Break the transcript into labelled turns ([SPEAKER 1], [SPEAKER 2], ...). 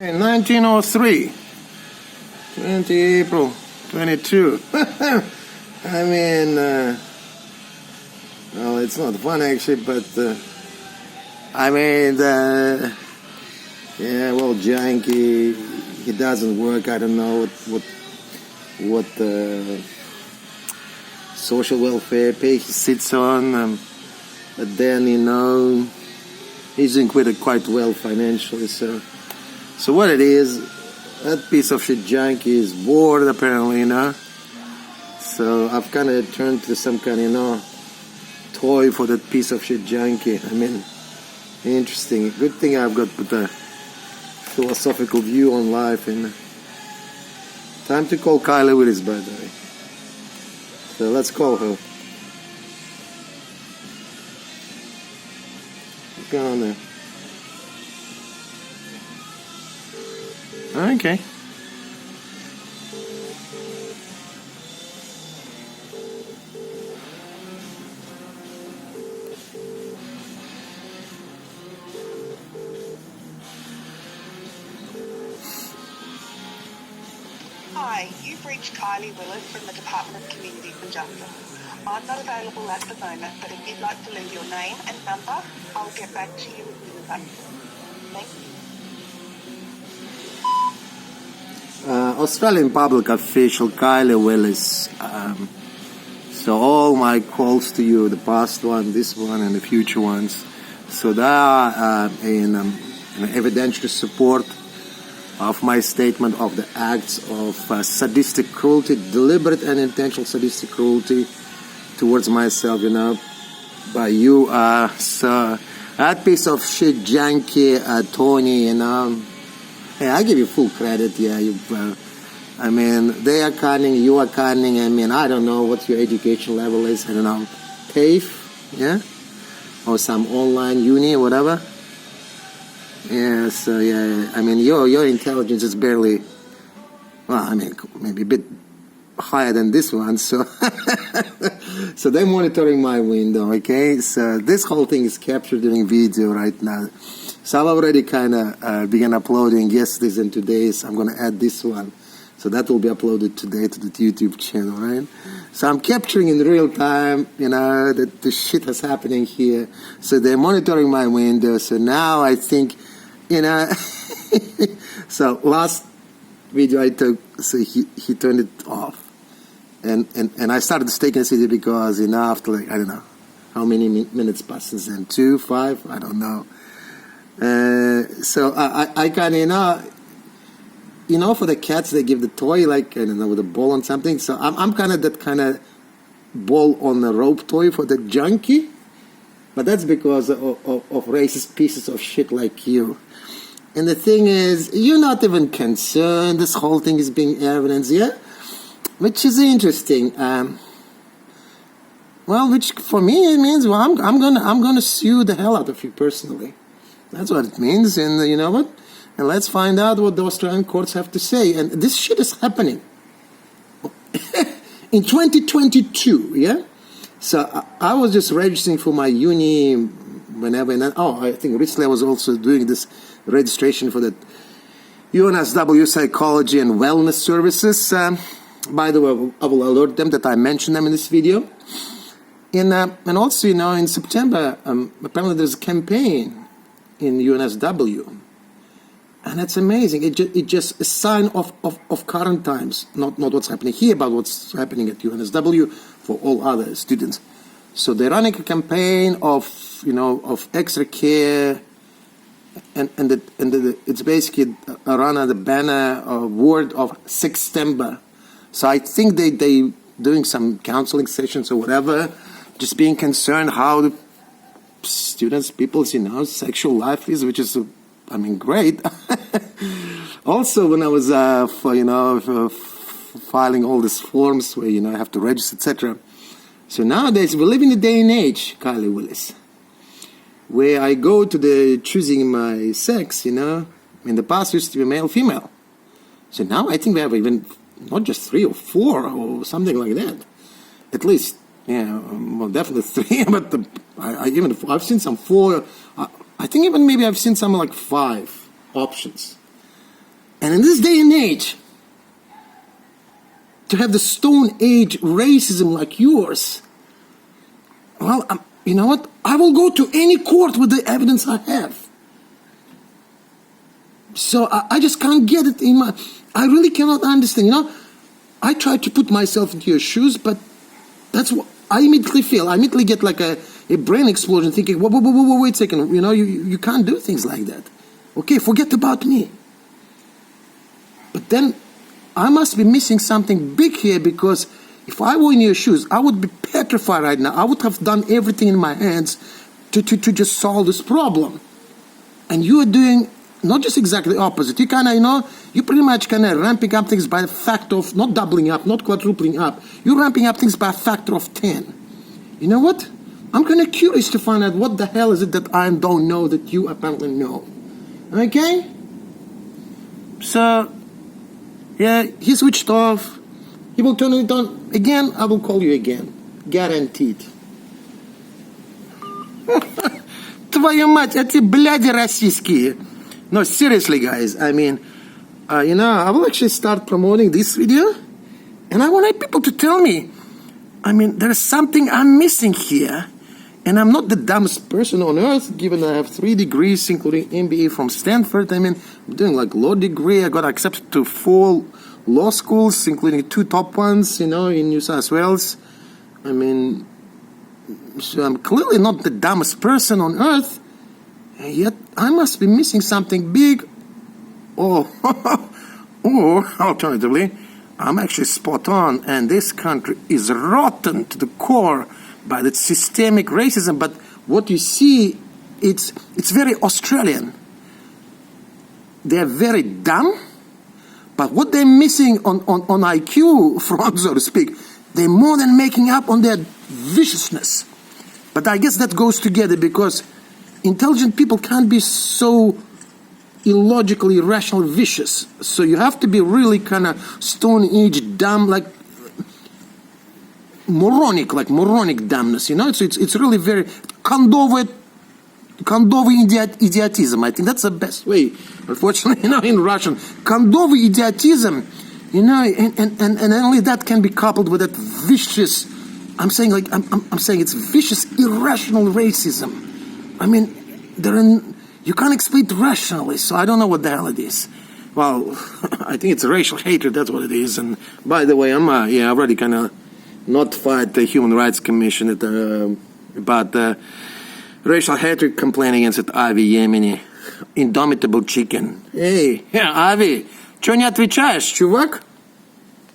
[SPEAKER 1] In 1903, 20 April 22. I mean, well, it's not fun actually, but I mean, yeah, well, Janky, he doesn't work. I don't know what social welfare pay he sits on, but then he's doing quite well financially, So what it is, that piece of shit Janky is bored apparently, So I've kind of turned to some kind of, toy for that piece of shit Janky. I mean, interesting. Good thing I've got the philosophical view on life. And time to call Kylie Willis, by the way. So let's call her. What's going on there? Okay.
[SPEAKER 2] Hi, you've reached Kylie Willis from the Department of Communities and Justice. I'm not available at the moment, but if you'd like to leave your name and number, I'll get back to you as soon as I can. Thank you.
[SPEAKER 1] Australian public official Kylie Willis. So all my calls to you, the past one, this one, and the future ones, so they are in evidential support of my statement of the acts of sadistic cruelty, deliberate and intentional sadistic cruelty towards myself, by you. So that piece of shit, Janky, Tony, hey, I give you full credit. Yeah, I mean, they are cunning, you are cunning. I mean, I don't know what your education level is. I don't know, TAFE, yeah, or some online uni or whatever. Yeah, so yeah, I mean, your intelligence is barely, well, I mean, maybe a bit higher than this one. So, so they're monitoring my window. Okay, so this whole thing is captured during video right now. So I've already kind of began uploading yesterday's and today's. I'm going to add this one. So that will be uploaded today to the YouTube channel, right? So I'm capturing in real time, that the shit is happening here. So they're monitoring my window. So now I think, so last video I took, so he turned it off. And I started to stay considered because, after I don't know how many minutes passes then, 2, 5, I don't know. So I kind of, for the cats, they give the toy, like, I don't know, with a ball on something. So I'm kind of that kind of ball on the rope toy for the Janky. But that's because of racist pieces of shit like you. And the thing is, you're not even concerned. This whole thing is being evidenced, yeah? Which is interesting. Well, which for me it means, well, I'm gonna sue the hell out of you personally. That's what it means. And you know what? And let's find out what the Australian courts have to say. And this shit is happening in 2022, yeah? So I was just registering for my uni whenever, and then, I think recently I was also doing this registration for the UNSW Psychology and Wellness Services. By the way, I will alert them that I mentioned them in this video. And also, in September, apparently there's a campaign in UNSW. And it's amazing. It just a sign of current times, not what's happening here, but what's happening at UNSW for all other students. So they're running a campaign of extra care, and it's basically a run on the banner word of Sextember. So I think they doing some counseling sessions or whatever, just being concerned how the students, people's sexual life is, which is great. Also, when I was filing all these forms where I have to register, etc. So nowadays we live in a day and age, Kylie Willis, where I go to the choosing my sex. In the past used to be male, female. So now I think we have even not just 3 or 4 or something like that. At least, well, definitely 3. But I've seen some 4. I think even maybe I've seen some like 5 options. And in this day and age, to have the Stone Age racism like yours, well, you know what? I will go to any court with the evidence I have. So I just can't get it in my... I really cannot understand, you know? I try to put myself into your shoes, but that's what I immediately feel. I immediately get like a brain explosion thinking, wait a second, you know, you can't do things like that. Okay, forget about me. But then I must be missing something big here, because if I were in your shoes, I would be petrified right now. I would have done everything in my hands to just solve this problem. And you are doing not just exactly the opposite. You kind of, you know, you pretty much kind of ramping up things by the factor of not doubling up, not quadrupling up. You're ramping up things by a factor of 10. You know what? I'm kind of curious to find out what the hell is it that I don't know that you apparently know. Okay? So, yeah, he switched off. He will turn it on again. I will call you again. Guaranteed. Твою мать, эти бляди российские. No, seriously, guys. I mean, you know, I will actually start promoting this video. And I want people to tell me, I mean, there is something I'm missing here. And I'm not the dumbest person on earth, given I have 3 degrees, including MBA from Stanford. I mean, I'm doing like law degree. I got accepted to 4 law schools, including 2 top ones, you know, in New South Wales. I mean, so I'm clearly not the dumbest person on earth. And yet, I must be missing something big. Or alternatively, I'm actually spot on, and this country is rotten to the core by the systemic racism. But what you see, it's very Australian. They're very dumb, but what they're missing on IQ front, so to speak, they're more than making up on their viciousness. But I guess that goes together, because intelligent people can't be so illogically irrational vicious. So you have to be really kind of Stone Age dumb, like moronic dumbness, you know? It's really very Kondovy idiotism. I think that's the best way, unfortunately, you know, in Russian. Kondovy idiotism, you know, and only that can be coupled with that vicious, I'm saying it's vicious, irrational racism. I mean, you can't explain it rationally, so I don't know what the hell it is. Well, I think it's racial hatred, that's what it is. And by the way, I'm already kind of notified the Human Rights Commission about the racial hatred complaint against Avi Yemeni, indomitable chicken. Hey, Avi, что не отвечаешь, чувак?